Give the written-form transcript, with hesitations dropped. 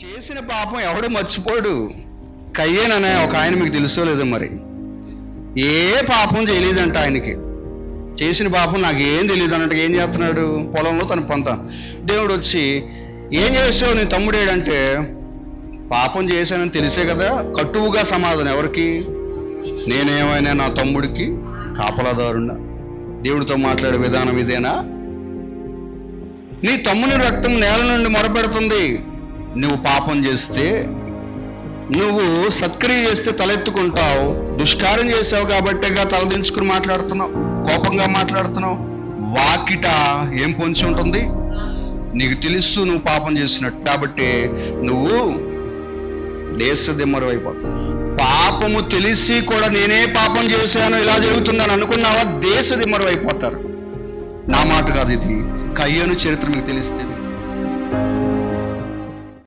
చేసిన పాపం ఎవడు మర్చిపోడు. కయ్యేననే ఒక ఆయన మీకు తెలుసో లేదో మరి, ఏ పాపం చేయలేదంట ఆయనకి. చేసిన పాపం నాకేం తెలియదు అన్నట్టుగా ఏం చేస్తున్నాడు, పొలంలో తన పంత. దేవుడు వచ్చి ఏం చేసావు నీ తమ్ముడేడంటే, పాపం చేశానని తెలిసే కదా. కట్టువుగా సమాధానం ఎవరికి, నేనేమైనా నా తమ్ముడికి కాపలాదారున్నా? దేవుడితో మాట్లాడే విధానం ఇదేనా? నీ తమ్ముని రక్తం నేల నుండి మొరపెడుతుంది. నువ్వు పాపం చేస్తే, నువ్వు సత్క్రియ చేస్తే తలెత్తుకుంటావు. దుష్కార్యం చేసావు కాబట్టేగా తలదించుకుని మాట్లాడుతున్నావు, కోపంగా మాట్లాడుతున్నావు. వాకిట ఏం పొంచి ఉంటుంది, నీకు తెలుసు నువ్వు పాపం చేసినట్టు. కాబట్టి నువ్వు దేశదిమ్మరు అయిపోతావు. పాపము తెలిసి కూడా నేనే పాపం చేశాను, ఇలా జరుగుతున్నాను అనుకున్నావా, దేశదిమ్మరు అయిపోతారు. నా మాట కాదు ఇది, కయ్యను చరిత్ర మీకు తెలిస్తే